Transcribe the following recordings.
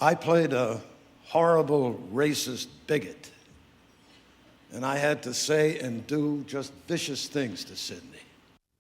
I played a horrible racist bigot, and I had to say and do just vicious things to Sydney.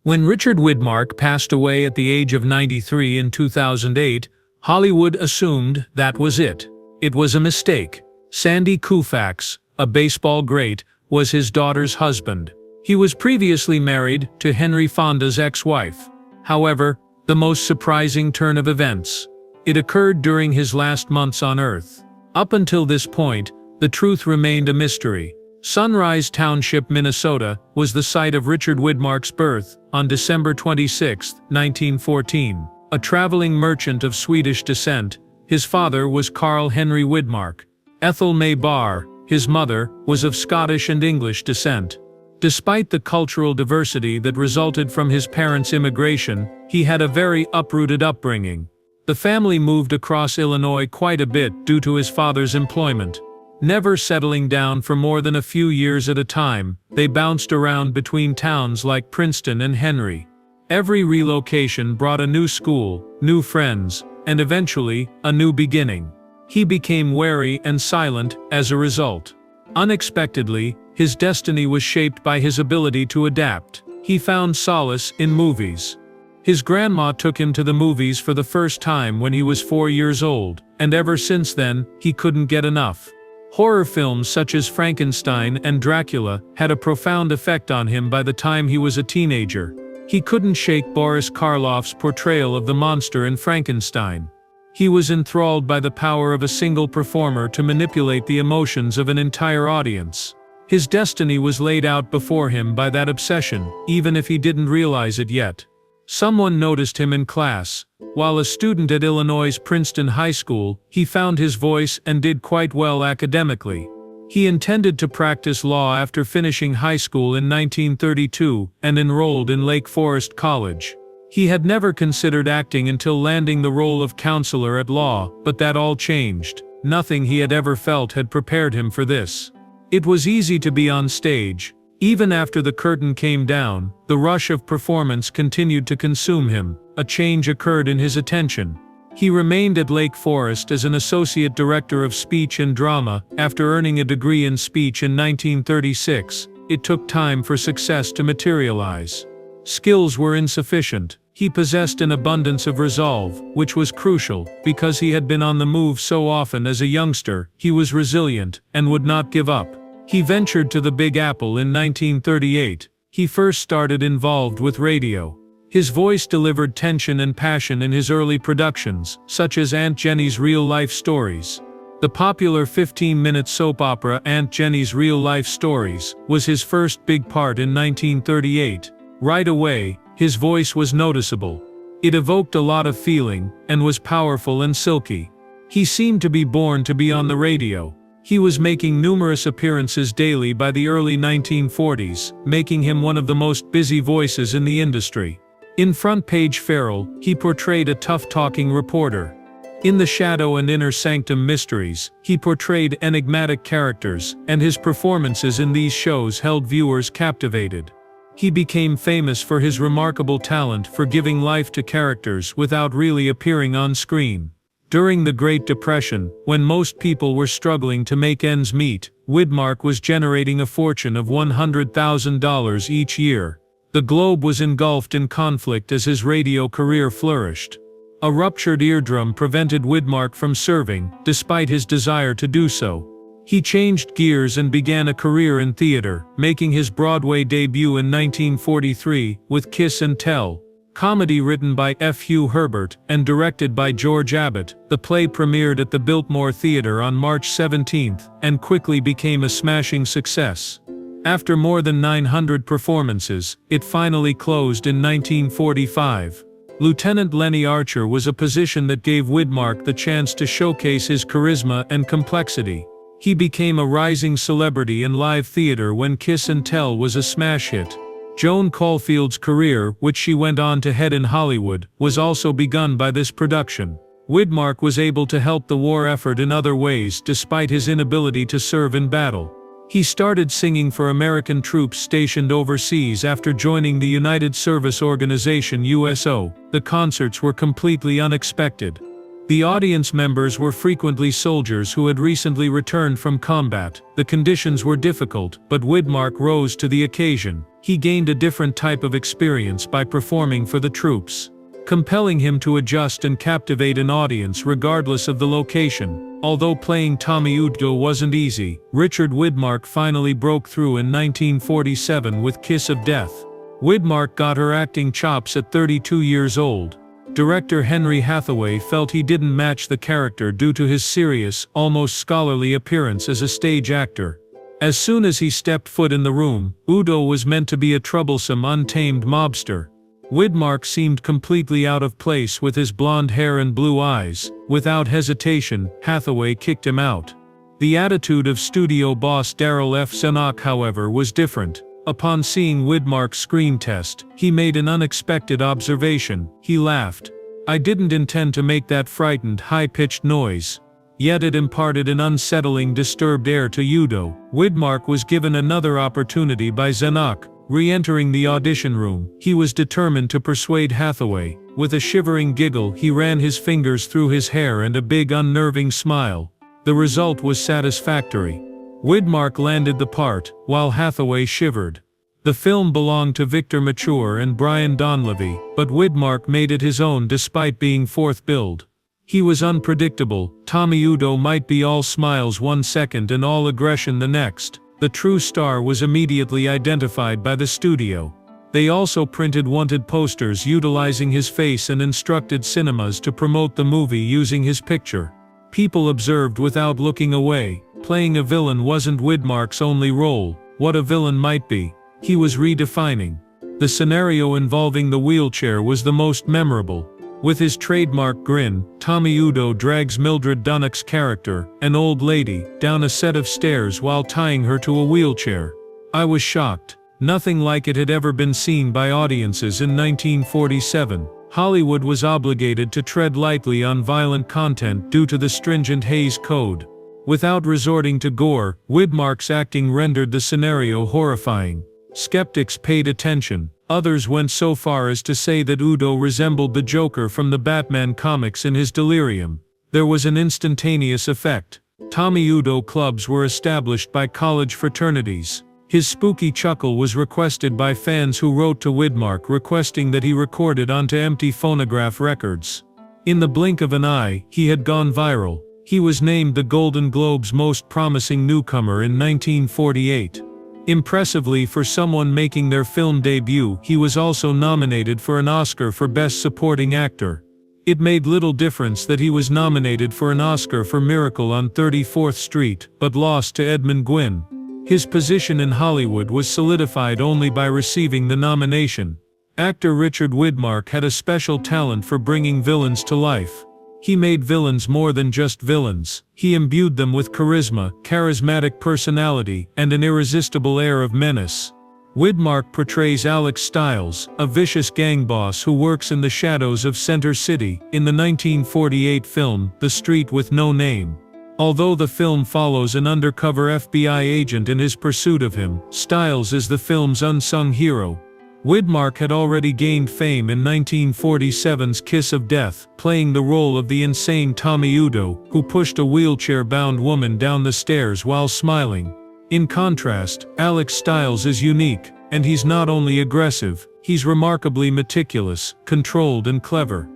When Richard Widmark passed away at the age of 93 in 2008, Hollywood assumed that was it. It was a mistake. Sandy Koufax, a baseball great, was his daughter's husband. He was previously married to Henry Fonda's ex-wife. However, the most surprising turn of events. It occurred during his last months on Earth. Up until this point, the truth remained a mystery. Sunrise Township, Minnesota, was the site of Richard Widmark's birth, on December 26, 1914. A traveling merchant of Swedish descent, his father was Carl Henry Widmark. Ethel May Barr, his mother, was of Scottish and English descent. Despite the cultural diversity that resulted from his parents' immigration, he had a very uprooted upbringing. The family moved across Illinois quite a bit due to his father's employment. Never settling down for more than a few years at a time, they bounced around between towns like Princeton and Henry. Every relocation brought a new school, new friends, and eventually, a new beginning. He became wary and silent as a result. Unexpectedly, his destiny was shaped by his ability to adapt. He found solace in movies. His grandma took him to the movies for the first time when he was 4 years old, and ever since then, he couldn't get enough. Horror films such as Frankenstein and Dracula had a profound effect on him by the time he was a teenager. He couldn't shake Boris Karloff's portrayal of the monster in Frankenstein. He was enthralled by the power of a single performer to manipulate the emotions of an entire audience. His destiny was laid out before him by that obsession, even if he didn't realize it yet. Someone noticed him in class. While a student at Illinois' Princeton High School, he found his voice and did quite well academically. He intended to practice law after finishing high school in 1932 and enrolled in Lake Forest College. He had never considered acting until landing the role of counselor at law, but that all changed. Nothing he had ever felt had prepared him for this. It was easy to be on stage. Even after the curtain came down, the rush of performance continued to consume him. A change occurred in his attention. He remained at Lake Forest as an associate director of speech and drama. After earning a degree in speech in 1936, it took time for success to materialize. Skills were insufficient. He possessed an abundance of resolve, which was crucial, because he had been on the move so often as a youngster. He was resilient, and would not give up. He ventured to the Big Apple in 1938. He first started involved with radio. His voice delivered tension and passion in his early productions, such as Aunt Jenny's Real-Life Stories. The popular 15-minute soap opera Aunt Jenny's Real-Life Stories was his first big part in 1938. Right away, his voice was noticeable. It evoked a lot of feeling, and was powerful and silky. He seemed to be born to be on the radio. He was making numerous appearances daily by the early 1940s, making him one of the most busy voices in the industry. In Front Page Feral, he portrayed a tough-talking reporter. In The Shadow and Inner Sanctum Mysteries, he portrayed enigmatic characters, and his performances in these shows held viewers captivated. He became famous for his remarkable talent for giving life to characters without really appearing on screen. During the Great Depression, when most people were struggling to make ends meet, Widmark was generating a fortune of $100,000 each year. The globe was engulfed in conflict as his radio career flourished. A ruptured eardrum prevented Widmark from serving, despite his desire to do so. He changed gears and began a career in theater, making his Broadway debut in 1943 with Kiss and Tell. Comedy written by F. Hugh Herbert and directed by George Abbott, the play premiered at the Biltmore Theatre on March 17 and quickly became a smashing success. After more than 900 performances, it finally closed in 1945. Lieutenant Lenny Archer was a position that gave Widmark the chance to showcase his charisma and complexity. He became a rising celebrity in live theater when Kiss and Tell was a smash hit. Joan Caulfield's career, which she went on to head in Hollywood, was also begun by this production. Widmark was able to help the war effort in other ways despite his inability to serve in battle. He started singing for American troops stationed overseas after joining the United Service Organization USO. The concerts were completely unexpected. The audience members were frequently soldiers who had recently returned from combat. The conditions were difficult, but Widmark rose to the occasion. He gained a different type of experience by performing for the troops, compelling him to adjust and captivate an audience regardless of the location. Although playing Tommy Udo wasn't easy, Richard Widmark finally broke through in 1947 with Kiss of Death. Widmark got her acting chops at 32 years old. Director Henry Hathaway felt he didn't match the character due to his serious, almost scholarly appearance as a stage actor. As soon as he stepped foot in the room, Udo was meant to be a troublesome, untamed mobster. Widmark seemed completely out of place with his blonde hair and blue eyes. Without hesitation, Hathaway kicked him out. The attitude of studio boss Darryl F. Zanuck, however, was different. Upon seeing Widmark's screen test, he made an unexpected observation. He laughed. "I didn't intend to make that frightened, high-pitched noise." Yet it imparted an unsettling, disturbed air to Udo. Widmark was given another opportunity by Zanuck. Re-entering the audition room, he was determined to persuade Hathaway. With a shivering giggle, he ran his fingers through his hair and a big, unnerving smile. The result was satisfactory. Widmark landed the part, while Hathaway shivered. The film belonged to Victor Mature and Brian Donlevy, but Widmark made it his own despite being fourth billed. He was unpredictable. Tommy Udo might be all smiles one second and all aggression the next. The true star was immediately identified by the studio. They also printed wanted posters utilizing his face and instructed cinemas to promote the movie using his picture. People observed without looking away. Playing a villain wasn't Widmark's only role. What a villain might be, he was redefining. The scenario involving the wheelchair was the most memorable. With his trademark grin, Tommy Udo drags Mildred Dunnock's character, an old lady, down a set of stairs while tying her to a wheelchair. I was shocked. Nothing like it had ever been seen by audiences in 1947. Hollywood was obligated to tread lightly on violent content due to the stringent Hays Code. Without resorting to gore, Widmark's acting rendered the scenario horrifying. Skeptics paid attention. Others went so far as to say that Udo resembled the Joker from the Batman comics in his delirium. There was an instantaneous effect. Tommy Udo clubs were established by college fraternities. His spooky chuckle was requested by fans who wrote to Widmark requesting that he record it onto empty phonograph records. In the blink of an eye, he had gone viral. He was named the Golden Globe's Most Promising Newcomer in 1948. Impressively, for someone making their film debut, he was also nominated for an Oscar for Best Supporting Actor. It made little difference that he was nominated for an Oscar for Miracle on 34th Street, but lost to Edmund Gwynn. His position in Hollywood was solidified only by receiving the nomination. Actor Richard Widmark had a special talent for bringing villains to life. He made villains more than just villains. He imbued them with charisma, charismatic personality, and an irresistible air of menace. Widmark portrays Alex Stiles, a vicious gang boss who works in the shadows of Center City, in the 1948 film, The Street with No Name. Although the film follows an undercover FBI agent in his pursuit of him, Stiles is the film's unsung hero. Widmark had already gained fame in 1947's Kiss of Death, playing the role of the insane Tommy Udo, who pushed a wheelchair-bound woman down the stairs while smiling. In contrast, Alex Stiles is unique, and he's not only aggressive, he's remarkably meticulous, controlled and clever.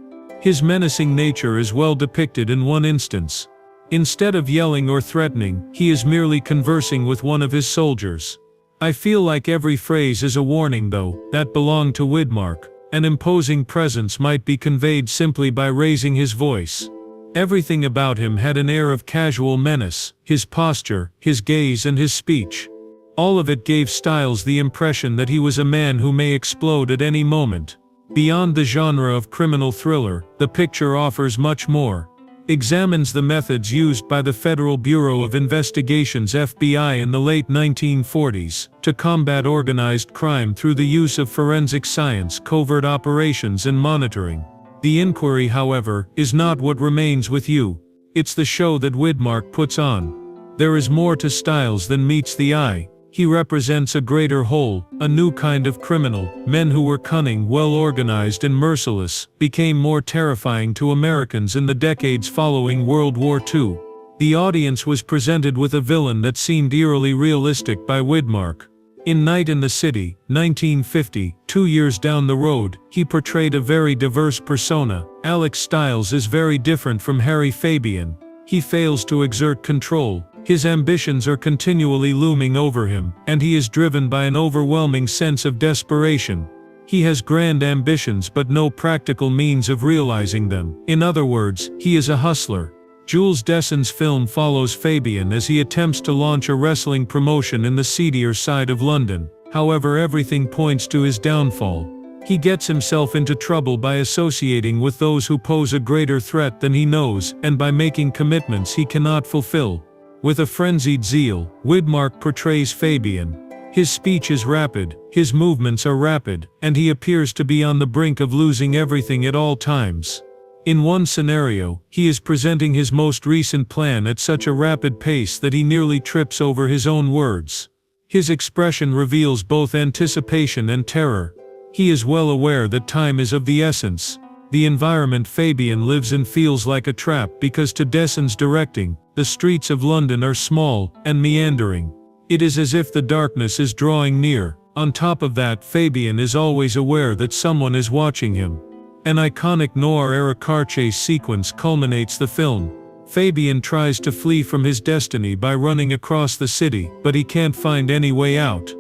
His menacing nature is well depicted in one instance. Instead of yelling or threatening, he is merely conversing with one of his soldiers. I feel like every phrase is a warning, though, that belonged to Widmark. An imposing presence might be conveyed simply by raising his voice. Everything about him had an air of casual menace, his posture, his gaze and his speech. All of it gave Stiles the impression that he was a man who may explode at any moment. Beyond the genre of criminal thriller, the picture offers much more. Examines the methods used by the Federal Bureau of Investigation's FBI in the late 1940s to combat organized crime through the use of forensic science, covert operations and monitoring. The inquiry, however, is not what remains with you. It's the show that Widmark puts on. There is more to Stiles than meets the eye. He represents a greater whole, a new kind of criminal. Men who were cunning, well-organized and merciless became more terrifying to Americans in the decades following World War II. The audience was presented with a villain that seemed eerily realistic by Widmark. In Night in the City, 1950, 2 years down the road, he portrayed a very diverse persona. Alex Stiles is very different from Harry Fabian. He fails to exert control. His ambitions are continually looming over him, and he is driven by an overwhelming sense of desperation. He has grand ambitions but no practical means of realizing them. In other words, he is a hustler. Jules Dessin's film follows Fabian as he attempts to launch a wrestling promotion in the seedier side of London. However, everything points to his downfall. He gets himself into trouble by associating with those who pose a greater threat than he knows, and by making commitments he cannot fulfill. With a frenzied zeal, Widmark portrays Fabian. His speech is rapid, his movements are rapid, and he appears to be on the brink of losing everything at all times. In one scenario, he is presenting his most recent plan at such a rapid pace that he nearly trips over his own words. His expression reveals both anticipation and terror. He is well aware that time is of the essence. The environment Fabian lives in feels like a trap because to Dessin's directing, the streets of London are small and meandering. It is as if the darkness is drawing near. On top of that, Fabian is always aware that someone is watching him. An iconic noir-era car chase sequence culminates the film. Fabian tries to flee from his destiny by running across the city, but he can't find any way out.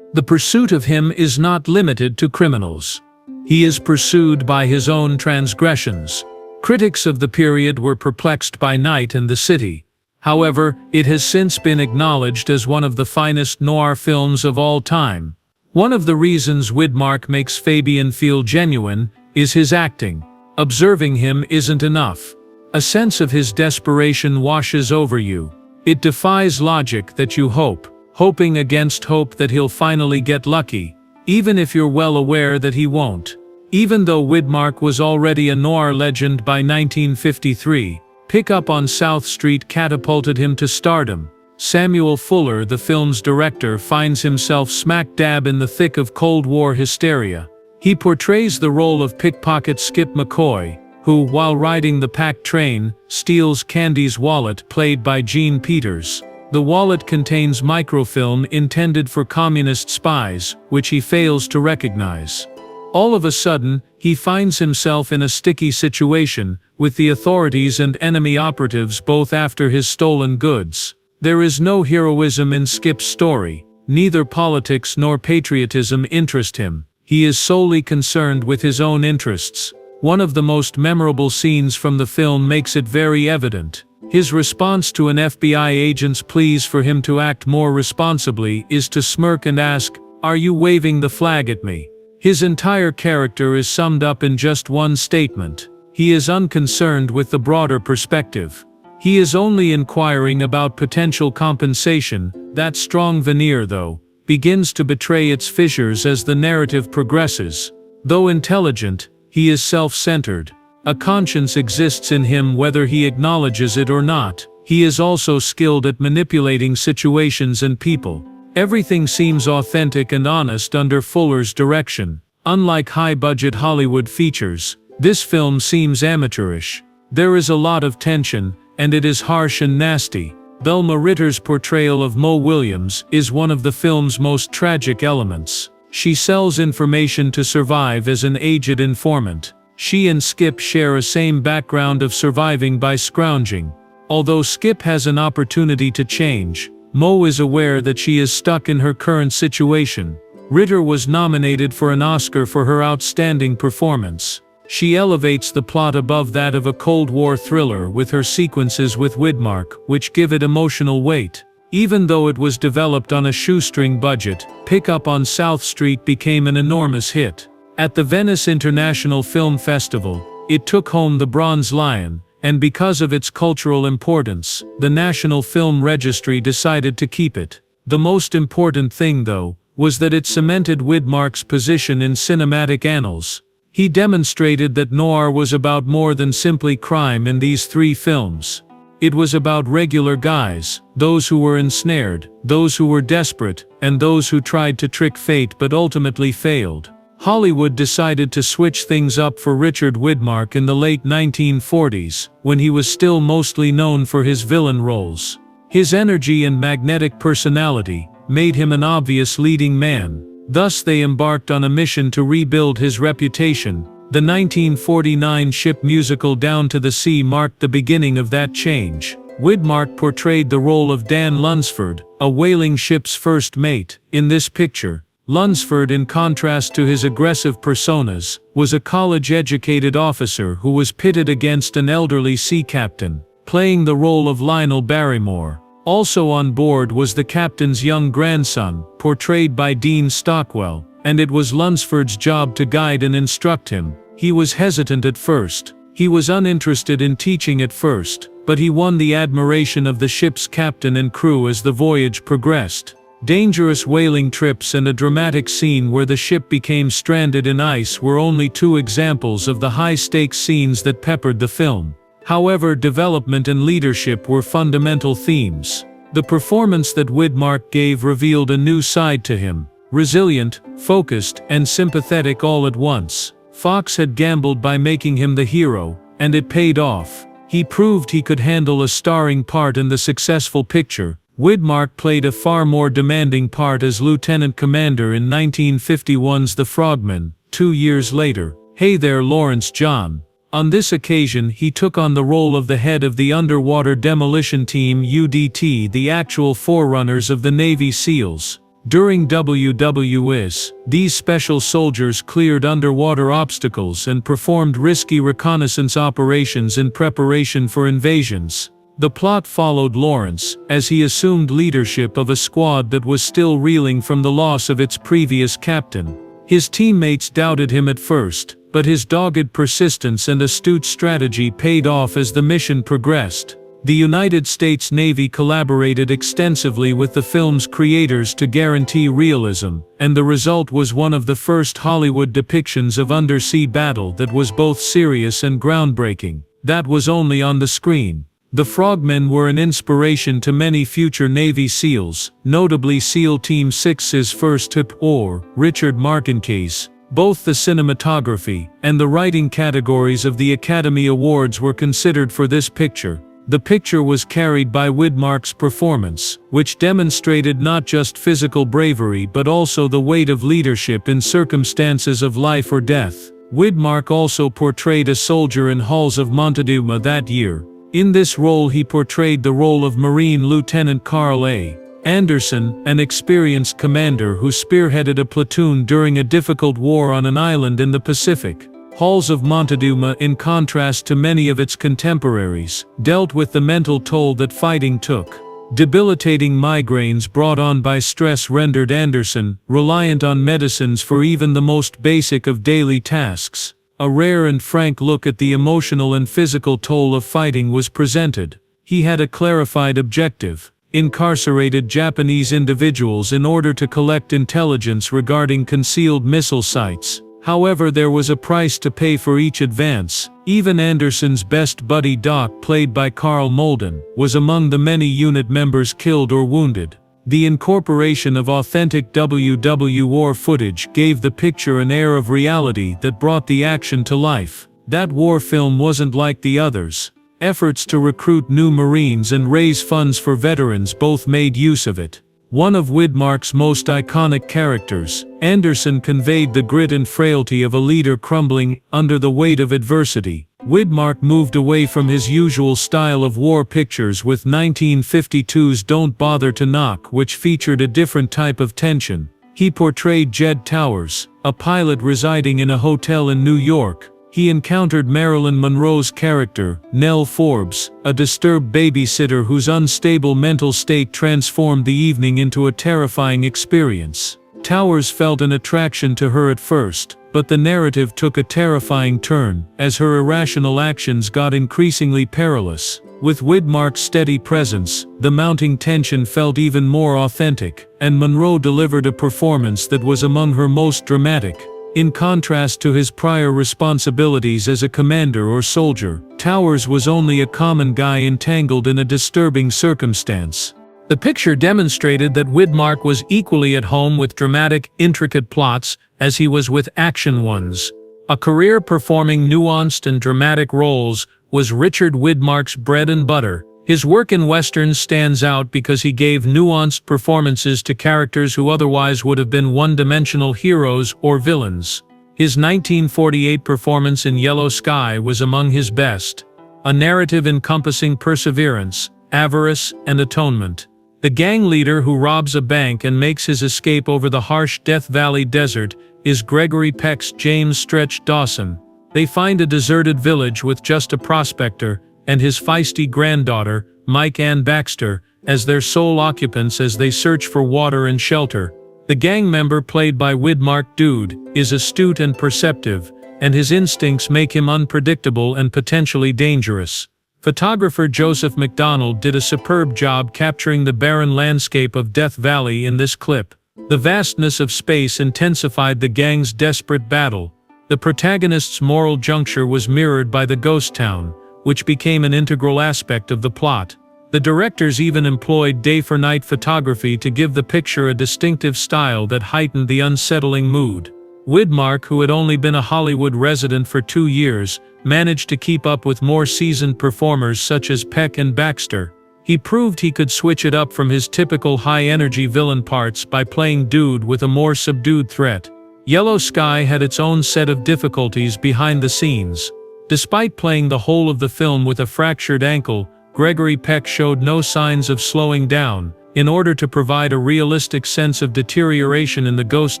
The pursuit of him is not limited to criminals. He is pursued by his own transgressions. Critics of the period were perplexed by Night in the City. However, it has since been acknowledged as one of the finest noir films of all time. One of the reasons Widmark makes Fabian feel genuine is his acting. Observing him isn't enough. A sense of his desperation washes over you. It defies logic that you hoping against hope that he'll finally get lucky, even if you're well aware that he won't. Even though Widmark was already a noir legend by 1953, Pick Up on South Street catapulted him to stardom. Samuel Fuller, the film's director, finds himself smack dab in the thick of Cold War hysteria. He portrays the role of pickpocket Skip McCoy, who, while riding the packed train, steals Candy's wallet, played by Jean Peters. The wallet contains microfilm intended for communist spies, which he fails to recognize. All of a sudden, he finds himself in a sticky situation, with the authorities and enemy operatives both after his stolen goods. There is no heroism in Skip's story. Neither politics nor patriotism interest him. He is solely concerned with his own interests. One of the most memorable scenes from the film makes it very evident. His response to an FBI agent's pleas for him to act more responsibly is to smirk and ask, "Are you waving the flag at me?" His entire character is summed up in just one statement. He is unconcerned with the broader perspective. He is only inquiring about potential compensation. That strong veneer, though, begins to betray its fissures as the narrative progresses. Though intelligent, he is self-centered. A conscience exists in him whether he acknowledges it or not. He is also skilled at manipulating situations and people. Everything seems authentic and honest under Fuller's direction. Unlike high-budget Hollywood features, this film seems amateurish. There is a lot of tension, and it is harsh and nasty. Velma Ritter's portrayal of Mo Williams is one of the film's most tragic elements. She sells information to survive as an aged informant. She and Skip share a same background of surviving by scrounging. Although Skip has an opportunity to change, Mo is aware that she is stuck in her current situation. Ritter was nominated for an Oscar for her outstanding performance. She elevates the plot above that of a Cold War thriller with her sequences with Widmark, which give it emotional weight. Even though it was developed on a shoestring budget, Pick Up on South Street became an enormous hit. At the Venice International Film Festival, it took home the Bronze Lion, and because of its cultural importance, the National Film Registry decided to keep it. The most important thing, though, was that it cemented Widmark's position in cinematic annals. He demonstrated that noir was about more than simply crime in these three films. It was about regular guys, those who were ensnared, those who were desperate, and those who tried to trick fate but ultimately failed. Hollywood decided to switch things up for Richard Widmark in the late 1940s, when he was still mostly known for his villain roles. His energy and magnetic personality made him an obvious leading man. Thus they embarked on a mission to rebuild his reputation. The 1949 ship musical Down to the Sea marked the beginning of that change. Widmark portrayed the role of Dan Lunsford, a whaling ship's first mate. In this picture, Lunsford, in contrast to his aggressive personas, was a college-educated officer who was pitted against an elderly sea captain, playing the role of Lionel Barrymore. Also on board was the captain's young grandson, portrayed by Dean Stockwell, and it was Lunsford's job to guide and instruct him. He was hesitant at first. He was uninterested in teaching at first, but he won the admiration of the ship's captain and crew as the voyage progressed. Dangerous whaling trips and a dramatic scene where the ship became stranded in ice were only two examples of the high-stakes scenes that peppered the film. However, development and leadership were fundamental themes. The performance that Widmark gave revealed a new side to him. Resilient, focused, and sympathetic all at once. Fox had gambled by making him the hero, and it paid off. He proved he could handle a starring part in the successful picture. Widmark played a far more demanding part as Lieutenant Commander in 1951's The Frogman. 2 years later, Hey There Lawrence John. On this occasion he took on the role of the head of the Underwater Demolition Team UDT, the actual forerunners of the Navy SEALs. During WWS, these special soldiers cleared underwater obstacles and performed risky reconnaissance operations in preparation for invasions. The plot followed Lawrence, as he assumed leadership of a squad that was still reeling from the loss of its previous captain. His teammates doubted him at first, but his dogged persistence and astute strategy paid off as the mission progressed. The United States Navy collaborated extensively with the film's creators to guarantee realism, and the result was one of the first Hollywood depictions of undersea battle that was both serious and groundbreaking. That was only on the screen. The Frogmen were an inspiration to many future Navy SEALs, notably SEAL Team 6's first Richard Widmark. Both the cinematography and the writing categories of the Academy Awards were considered for this picture. The picture was carried by Widmark's performance, which demonstrated not just physical bravery but also the weight of leadership in circumstances of life or death. Widmark also portrayed a soldier in Halls of Montezuma that year. In this role he portrayed the role of Marine Lieutenant Carl A. Anderson, an experienced commander who spearheaded a platoon during a difficult war on an island in the Pacific. Halls of Montezuma, in contrast to many of its contemporaries, dealt with the mental toll that fighting took. Debilitating migraines brought on by stress rendered Anderson reliant on medicines for even the most basic of daily tasks. A rare and frank look at the emotional and physical toll of fighting was presented. He had a clarified objective: incarcerated Japanese individuals in order to collect intelligence regarding concealed missile sites. However, there was a price to pay for each advance. Even Anderson's best buddy Doc, played by Carl Malden, was among the many unit members killed or wounded. The incorporation of authentic WW war footage gave the picture an air of reality that brought the action to life. That war film wasn't like the others. Efforts to recruit new Marines and raise funds for veterans both made use of it. One of Widmark's most iconic characters, Anderson conveyed the grit and frailty of a leader crumbling under the weight of adversity. Widmark moved away from his usual style of war pictures with 1952's Don't Bother to Knock, which featured a different type of tension. He portrayed Jed Towers, a pilot residing in a hotel in New York. He encountered Marilyn Monroe's character, Nell Forbes, a disturbed babysitter whose unstable mental state transformed the evening into a terrifying experience. Towers felt an attraction to her at first, but the narrative took a terrifying turn, as her irrational actions got increasingly perilous. With Widmark's steady presence, the mounting tension felt even more authentic, and Monroe delivered a performance that was among her most dramatic. In contrast to his prior responsibilities as a commander or soldier, Towers was only a common guy entangled in a disturbing circumstance. The picture demonstrated that Widmark was equally at home with dramatic, intricate plots as he was with action ones. A career performing nuanced and dramatic roles was Richard Widmark's bread and butter. His work in westerns stands out because he gave nuanced performances to characters who otherwise would have been one-dimensional heroes or villains. His 1948 performance in Yellow Sky was among his best, a narrative encompassing perseverance, avarice, and atonement. The gang leader who robs a bank and makes his escape over the harsh Death Valley desert is Gregory Peck's James Stretch Dawson. They find a deserted village with just a prospector and his feisty granddaughter, Mike Ann Baxter, as their sole occupants as they search for water and shelter. The gang member played by Widmark Dude is astute and perceptive, and his instincts make him unpredictable and potentially dangerous. Photographer Joseph McDonald did a superb job capturing the barren landscape of Death Valley in this clip. The vastness of space intensified the gang's desperate battle. The protagonist's moral juncture was mirrored by the ghost town, which became an integral aspect of the plot. The directors even employed day-for-night photography to give the picture a distinctive style that heightened the unsettling mood. Widmark, who had only been a Hollywood resident for 2 years, managed to keep up with more seasoned performers such as Peck and Baxter. He proved he could switch it up from his typical high-energy villain parts by playing Dude with a more subdued threat. Yellow Sky had its own set of difficulties behind the scenes. Despite playing the whole of the film with a fractured ankle, Gregory Peck showed no signs of slowing down. In order to provide a realistic sense of deterioration in the ghost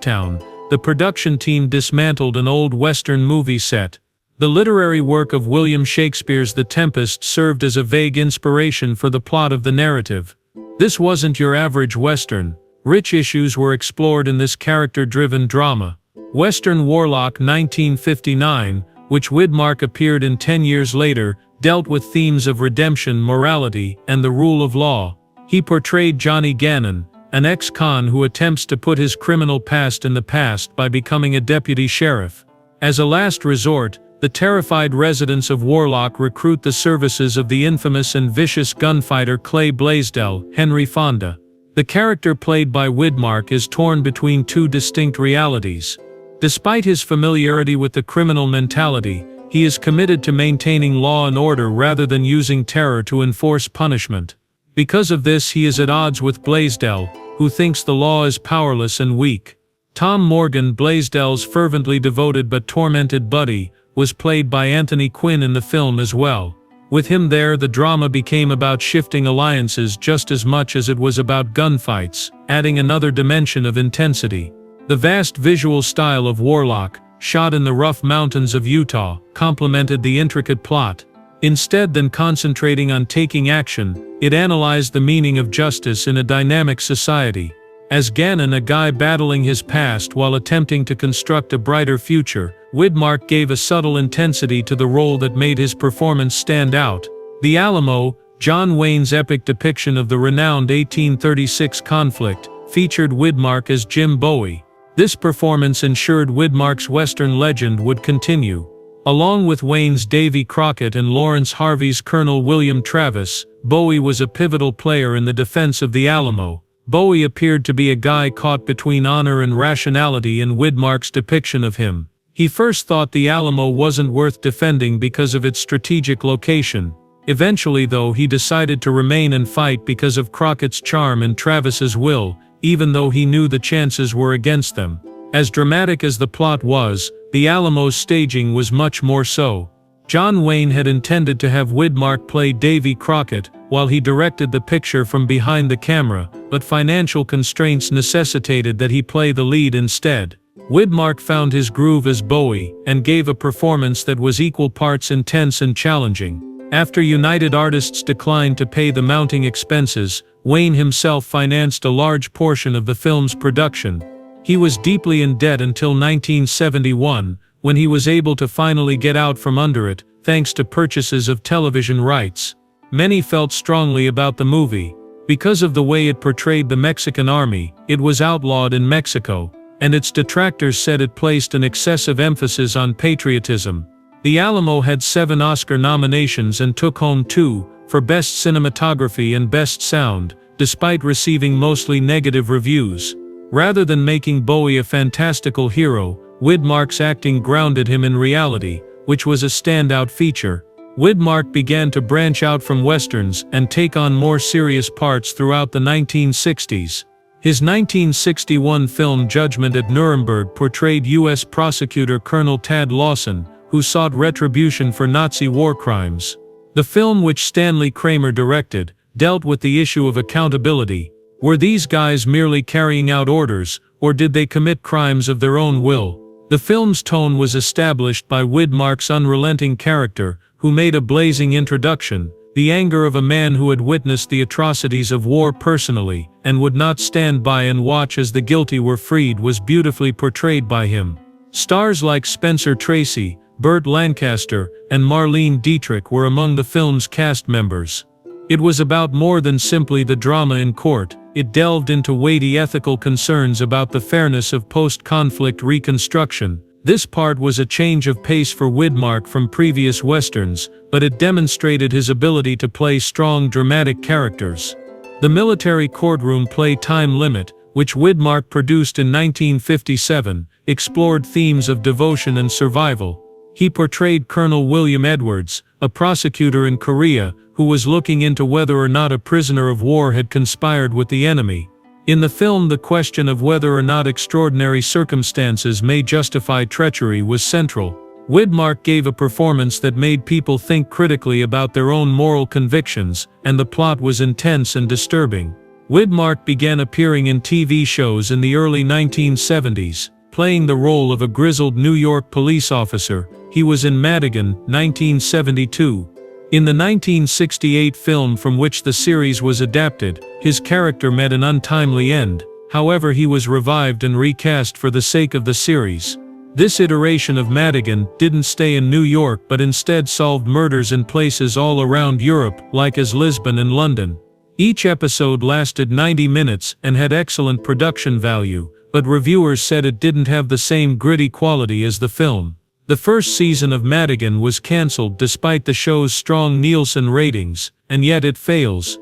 town, the production team dismantled an old Western movie set. The literary work of William Shakespeare's The Tempest served as a vague inspiration for the plot of the narrative. This wasn't your average Western. Rich issues were explored in this character-driven drama. Western Warlock 1959, which Widmark appeared in 10 years later, dealt with themes of redemption, morality, and the rule of law. He portrayed Johnny Gannon, an ex-con who attempts to put his criminal past in the past by becoming a deputy sheriff. As a last resort, the terrified residents of Warlock recruit the services of the infamous and vicious gunfighter Clay Blaisdell, Henry Fonda. The character played by Widmark is torn between two distinct realities. Despite his familiarity with the criminal mentality, he is committed to maintaining law and order rather than using terror to enforce punishment. Because of this, he is at odds with Blaisdell, who thinks the law is powerless and weak. Tom Morgan, Blaisdell's fervently devoted but tormented buddy, was played by Anthony Quinn in the film as well. With him there, the drama became about shifting alliances just as much as it was about gunfights, adding another dimension of intensity. The vast visual style of Warlock, shot in the rough mountains of Utah, complemented the intricate plot. Instead than concentrating on taking action, it analyzed the meaning of justice in a dynamic society. As Gannon, a guy battling his past while attempting to construct a brighter future, Widmark gave a subtle intensity to the role that made his performance stand out. The Alamo, John Wayne's epic depiction of the renowned 1836 conflict, featured Widmark as Jim Bowie. This performance ensured Widmark's Western legend would continue. Along with Wayne's Davy Crockett and Lawrence Harvey's Colonel William Travis, Bowie was a pivotal player in the defense of the Alamo. Bowie appeared to be a guy caught between honor and rationality in Widmark's depiction of him. He first thought the Alamo wasn't worth defending because of its strategic location. Eventually, though, he decided to remain and fight because of Crockett's charm and Travis's will, even though he knew the chances were against them. As dramatic as the plot was, the Alamo's staging was much more so. John Wayne had intended to have Widmark play Davy Crockett while he directed the picture from behind the camera, but financial constraints necessitated that he play the lead instead. Widmark found his groove as Bowie and gave a performance that was equal parts intense and challenging. After United Artists declined to pay the mounting expenses, Wayne himself financed a large portion of the film's production. He was deeply in debt until 1971, when he was able to finally get out from under it, thanks to purchases of television rights. Many felt strongly about the movie. Because of the way it portrayed the Mexican army, it was outlawed in Mexico. and its detractors said it placed an excessive emphasis on patriotism. The Alamo had 7 Oscar nominations and took home 2, for Best Cinematography and Best Sound, despite receiving mostly negative reviews. Rather than making Bowie a fantastical hero, Widmark's acting grounded him in reality, which was a standout feature. Widmark began to branch out from westerns and take on more serious parts throughout the 1960s. His 1961 film Judgment at Nuremberg portrayed U.S. prosecutor Colonel Tad Lawson, who sought retribution for Nazi war crimes. The film, which Stanley Kramer directed, dealt with the issue of accountability. Were these guys merely carrying out orders, or did they commit crimes of their own will? The film's tone was established by Widmark's unrelenting character, who made a blazing introduction. The anger of a man who had witnessed the atrocities of war personally, and would not stand by and watch as the guilty were freed, was beautifully portrayed by him. Stars like Spencer Tracy, Burt Lancaster, and Marlene Dietrich were among the film's cast members. It was about more than simply the drama in court. It delved into weighty ethical concerns about the fairness of post-conflict reconstruction. This part was a change of pace for Widmark from previous westerns, but it demonstrated his ability to play strong dramatic characters. The military courtroom play Time Limit, which Widmark produced in 1957, explored themes of devotion and survival. He portrayed Colonel William Edwards, a prosecutor in Korea, who was looking into whether or not a prisoner of war had conspired with the enemy. In the film, the question of whether or not extraordinary circumstances may justify treachery was central. Widmark gave a performance that made people think critically about their own moral convictions, and the plot was intense and disturbing. Widmark began appearing in TV shows in the early 1970s, playing the role of a grizzled New York police officer. He was in Madigan, 1972. In the 1968 film from which the series was adapted, his character met an untimely end. However, he was revived and recast for the sake of the series. This iteration of Madigan didn't stay in New York but instead solved murders in places all around Europe, like as Lisbon and London. Each episode lasted 90 minutes and had excellent production value, but reviewers said it didn't have the same gritty quality as the film. The first season of Madigan was cancelled despite the show's strong Nielsen ratings, and yet it fails.